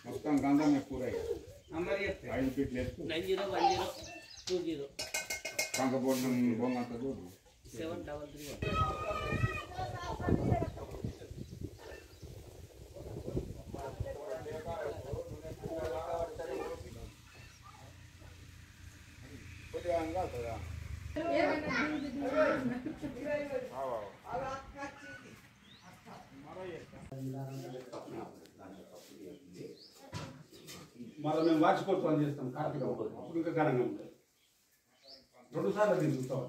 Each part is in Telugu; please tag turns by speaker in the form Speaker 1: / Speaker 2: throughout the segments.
Speaker 1: మొత్తం గంధం పూర 5 ఫీట్ లేదు 901020 కంకపోవడం బొంగంత చూడు 733
Speaker 2: మళ్ళీ మేము వార్షికోత్సవం చేస్తాం కార్తీక ఇంకా ఘనంగా ఉంటుంది 2 సార్లు దీన్ని చూస్తాం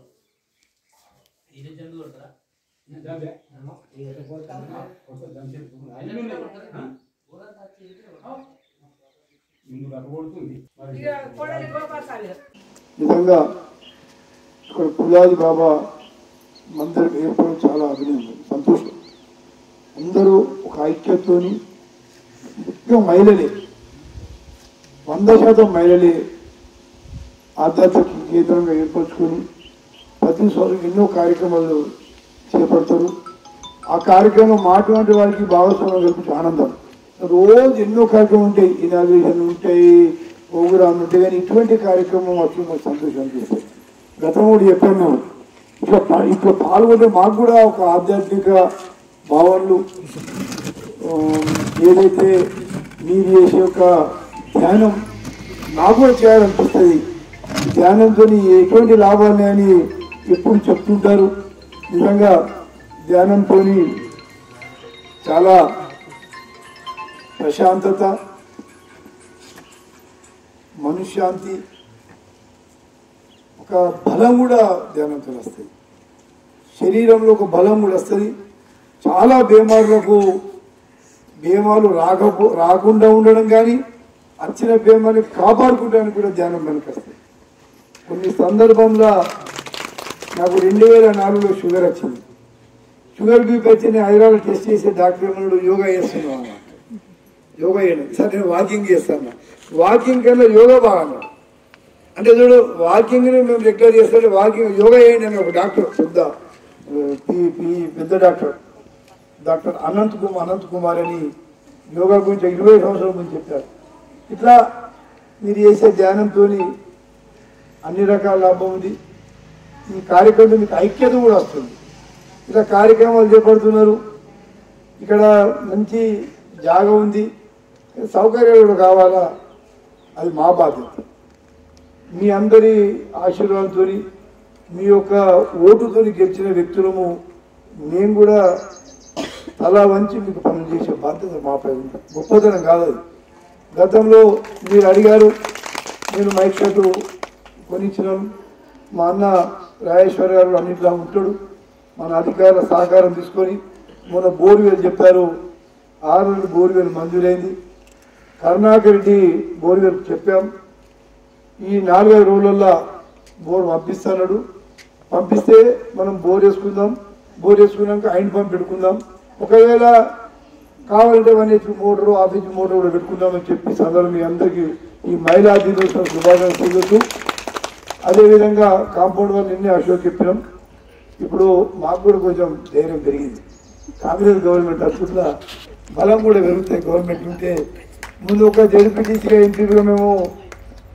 Speaker 3: నిజంగా ఇక్కడ పుల్లాది బాబా మందిరం ఏర్పడడం చాలా అభినందన సంతోషం. అందరూ ఒక ఐక్యతతోని ముఖ్యం మహిళలే 100% మహిళలే ఆధ్యాత్మిక కేంద్రంగా ఏర్పరచుకొని ప్రతి సంవత్సరం ఎన్నో కార్యక్రమాలు చేపడతారు. ఆ కార్యక్రమం మాటువంటి వారికి భాగస్వామ్యం కల్పించే ఆనందం. రోజు ఎన్నో కార్యక్రమాలు ఉంటాయి, ఇనాగ్రేషన్ ఉంటాయి, ప్రోగ్రాంలు ఉంటాయి, కానీ ఇటువంటి కార్యక్రమం వచ్చి మాకు సంతోషం అనిపిస్తుంది. గతం కూడా చెప్పాను మేము ఇట్లా పాల్గొంటే మాకు కూడా ఒక ఆధ్యాత్మిక భావనలు ఏదైతే మీరు చేసే ఒక ధ్యానం నాకు కూడా చేయాలనిపిస్తుంది. ధ్యానంతో ఎటువంటి లాభాలు అని ఎప్పుడు చెప్తుంటారు. నిజంగా ధ్యానంతో చాలా ప్రశాంతత, మనశ్శాంతి, ఒక బలం కూడా ధ్యానంతో వస్తుంది. శరీరంలో ఒక బలం కూడా వస్తుంది. చాలా బేమాలు రాకుండా ఉండడం కానీ వచ్చిన బేమాన్ని కాపాడుకోవడానికి కూడా ధ్యానం మనకు వస్తుంది. కొన్ని సందర్భంలో నాకు 2004లో షుగర్ వచ్చింది. షుగర్ బీపీ వచ్చింది. హైదరాబాద్ టెస్ట్ చేసే డాక్టర్ ఏమన్నాడు, యోగా చేస్తున్నావు అన్నమాట. యోగా చేయడం సార్, నేను వాకింగ్ చేస్తాను. వాకింగ్ కన్నా యోగా బాగా అంటే చూడు, వాకింగ్ని మేము రెగ్యులర్ చేస్తే వాకింగ్ యోగా చేయండి అని ఒక డాక్టర్ పెద్ద డాక్టర్ అనంత్ కుమార్ అని యోగా గురించి 20 సంవత్సరాల ముందు చెప్పారు. ఇట్లా మీరు చేసే ధ్యానంతో అన్ని రకాల లాభం ఉంది. ఈ కార్యక్రమం మీకు ఐక్యత కూడా వస్తుంది. ఇలా కార్యక్రమాలు చేపడుతున్నారు. ఇక్కడ మంచి జాగా ఉంది, సౌకర్యాలు కూడా కావాలా, అది మా బాధ్యత. మీ అందరి ఆశీర్వాదంతో మీ యొక్క ఓటుతో గెలిచిన వ్యక్తులము మేము కూడా తలా వంచి మీకు పనులు చేసే బాధ్యత మాపై ఉంది. గొప్పతనం కాదు అది. గతంలో మీరు అడిగారు, నేను మైక్ షర్టు కొనిచ్చినాను. మా అన్న రాజేశ్వర్ గారు అన్నింటిలా ఉంటాడు. మన అధికారుల సహకారం తీసుకొని మొన్న బోర్వెల్ చెప్పారు, 6 బోర్వెల్ మంజూరైంది. కరుణాకర్ రెడ్డి బోర్వెల్ చెప్పాం. ఈ 4-5 రోజులలో బోర్ పంపిస్తున్నాడు. పంపిస్తే మనం బోర్ వేసుకుందాం. బోర్ వేసుకున్నాక హ్యాండ్ పంప్ పెట్టుకుందాం. ఒకవేళ కావాలంటే 1 HP మోటారు, 1/2 HP మోటార్ కూడా పెట్టుకుందామని చెప్పి సందర్భం మీ అందరికీ ఈ మహిళా దినోత్సవం శుభాకాంక్షలు తెలుసు. అదేవిధంగా కాంపౌండ్ వాళ్ళు నిన్నే అశోక్ చెప్పినాం. ఇప్పుడు మాకు కూడా కొంచెం ధైర్యం పెరిగింది. కాంగ్రెస్ గవర్నమెంట్ అట్లా బలం కూడా పెరుగుతాయి. గవర్నమెంట్ ఉంటే ముందు ఒక జడ్పీటీసీగా ఎంపీగా మేము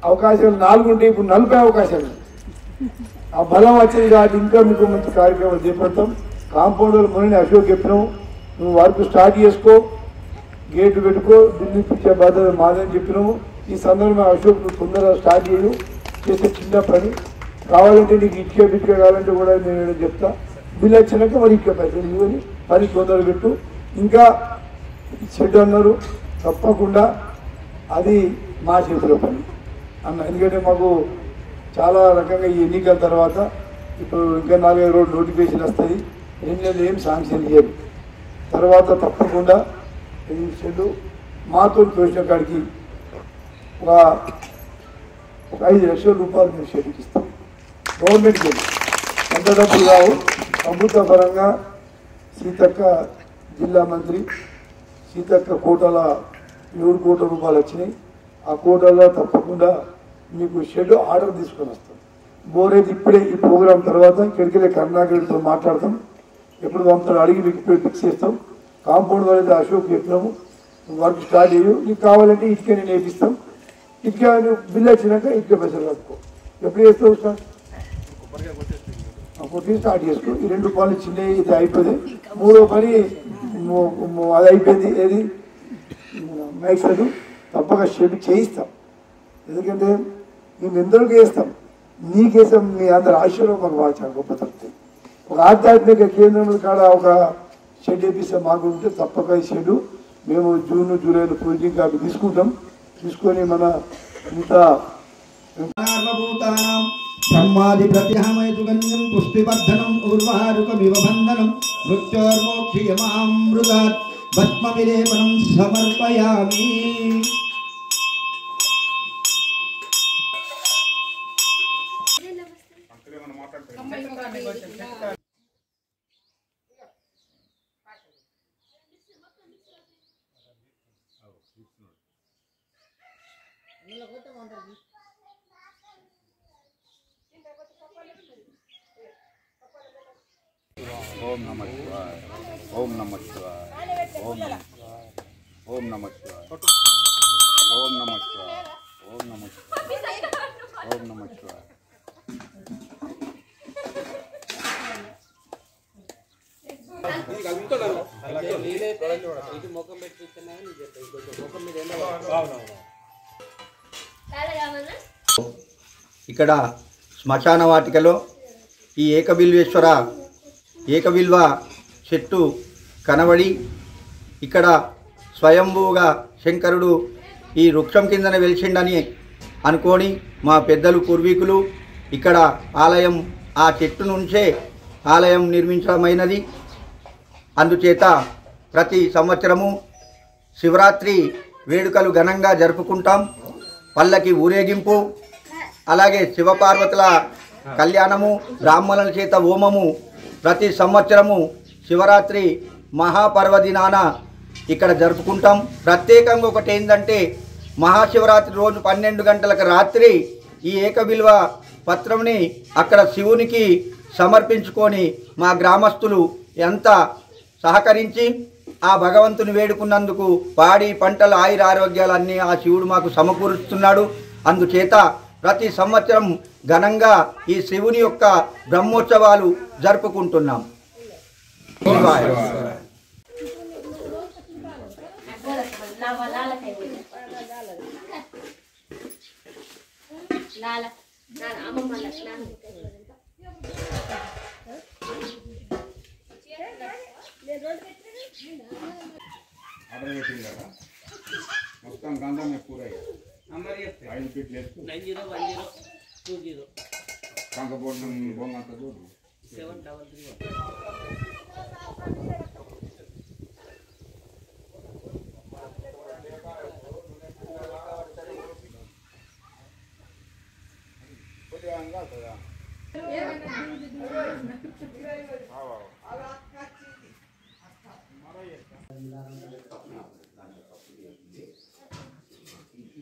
Speaker 3: అవకాశాలు 4 ఉంటే ఇప్పుడు 40 అవకాశాలు. ఆ బలం వచ్చింది కాబట్టి ఇంకా మీకు మంచి కార్యక్రమాలు చేపడతాం. కాంపౌండ్ వాళ్ళు మొన్న అశోక్ చెప్పినాం, నువ్వు వర్క్ స్టార్ట్ చేసుకో, గేటు పెట్టుకో, బిల్లు ఇప్పించే బాధ్యత మాదని చెప్పినాము. ఈ సందర్భంగా అశోక్ నువ్వు తొందరగా స్టార్ట్ చేసే చిన్న పని. కావాలంటే నీకు ఇటుక కావాలంటే కూడా నేను చెప్తా. బిల్లు వచ్చినాక మరి ఇటుక పైసలు ఇవ్వని పని తొందర పెట్టు. ఇంకా షెడ్ అన్నారు, తప్పకుండా అది మా చేతిలో పని అన్న. ఎందుకంటే మాకు చాలా రకంగా ఈ ఎన్నికల తర్వాత ఇప్పుడు ఇంకా 4-5 రోజులు నోటిఫికేషన్ వస్తుంది. 2 నెలలు ఏం శాంక్షన్ చేయరు. తర్వాత తప్పకుండా ఈ షెడ్ మాతో తోచిన కాడికి ఒక 5 లక్షల రూపాయలు మేము షెడ్కి ఇస్తాం. గవర్నమెంట్కి ఎంత డబ్బులు రావు. ప్రభుత్వ పరంగా సీతక్క జిల్లా మంత్రి సీతక్క కోటల 7 కోట్ల రూపాయలు వచ్చినాయి. ఆ కోటల్లో తప్పకుండా మీకు షెడ్ ఆర్డర్ తీసుకొని వస్తాం. బోరేది ఇప్పుడే ఈ ప్రోగ్రాం తర్వాత ఇక్కడికి కరుణాకర్తో మాట్లాడతాం. ఎప్పుడు పంపుతాడు అడిగి మీకు ఇప్పుడు ఫిక్స్ చేస్తాం. కాంపౌండ్ వాళ్ళైతే అశోక్ చెప్పినాము వర్క్ స్టార్ట్ చేయు. నీకు కావాలంటే ఇటుక నేను వేపిస్తాం. ఇటుక నువ్వు బిల్ వచ్చినాక ఇటుక పైసలు కట్టుకో. ఎప్పుడు చేస్తావు స్టార్ట్ కొట్టి స్టార్ట్ చేసుకో. ఈ 2 పనులు చిన్నవి ఇది అయిపోయింది. 3వ పని అది అయిపోయింది. ఏది మైక్స్ అది తప్పక షెడ్ చేయిస్తాం. ఎందుకంటే మేము ఎందరికీ వేస్తాం, నీకేసాం. మీ అందరి ఆశీర్వాదం మాకు బాగా గొప్ప తప్పుతుంది. ఒక ఆధ్యాత్మిక కేంద్రం కాడ ఒక షెడ్ వేపిస్తే మాకు ఉంటే తప్పక ఈ షెడ్ మేము జూన్ జూలైలో పూజింగ్ కాపీ తీసుకుంటాం. తీసుకొని మన ఇంత
Speaker 4: బ్రహ్మాది ప్రతిహమయతుగన్యం పుష్టివర్ధనం ఊర్వారుకమివ బంధనం మృత్యోర్మోక్షయమామృతాత్ భస్మవిలేపనం సమర్పయామి.
Speaker 1: ఓం నమః శివాయ. ఓం నమః శివాయ. ఓం నమః ఓం నమః శివాయ. ఓం నమః శివాయ. ఓం నమః శివాయ. ఓం నమః శివాయ.
Speaker 4: ఇక్కడ శ్మశాన వాటికలో ఈ ఏకబిల్వ చెట్టు కనబడి ఇక్కడ స్వయంభూగా శంకరుడు ఈ వృక్షం కిందనే వెలిచిండని అనుకొని మా పెద్దలు పూర్వీకులు ఇక్కడ ఆలయం ఆ చెట్టు నుంచే ఆలయం నిర్మించడమైనది. అందుచేత ప్రతి సంవత్సరము శివరాత్రి వేడుకలు ఘనంగా జరుపుకుంటాం. పల్లకి ఊరేగింపు, అలాగే శివపార్వతుల కళ్యాణము, బ్రాహ్మణుల చేత హోమము ప్రతి సంవత్సరము శివరాత్రి మహాపర్వదినాన ఇక్కడ జరుపుకుంటాం. ప్రత్యేకంగా ఒకటి ఏంటంటే మహాశివరాత్రి రోజు 12 గంటలకు రాత్రి ఈ ఏకబిల్వ పత్రంని అక్కడ శివునికి సమర్పించుకొని మా గ్రామస్తులు ఎంత సహకరించి ఆ భగవంతుని వేడుకున్నందుకు పాడి పంటలు ఆయుర ఆరోగ్యాలన్నీ ఆ శివుడు మాకు సమకూరుస్తున్నాడు. అందుచేత ప్రతి సంవత్సరం ఘనంగా ఈ శివుని యొక్క బ్రహ్మోత్సవాలు జరుపుకుంటున్నాం.
Speaker 1: మొత్తం గంధం ఎక్కువ 5 ఫీట్లు ఎత్తు
Speaker 5: 901020
Speaker 1: కాంకపోవడం బొంగంత దూరం
Speaker 5: 733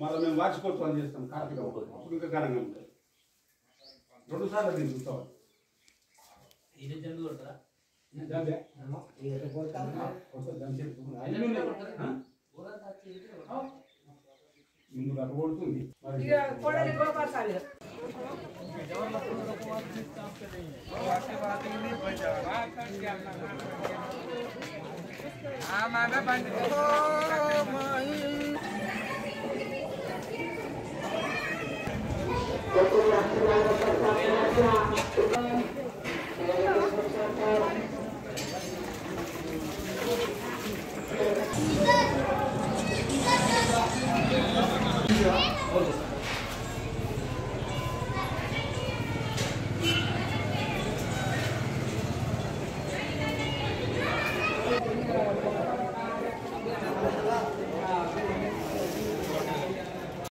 Speaker 2: మళ్ళీ మేము వార్షికోత్సవం చేస్తాం కార్తీక అప్పుడు ఇంకా ఘనంగా ఉంటుంది. 2 సార్లు తిరుగుతాం. ముందు అటు కొడుతుంది.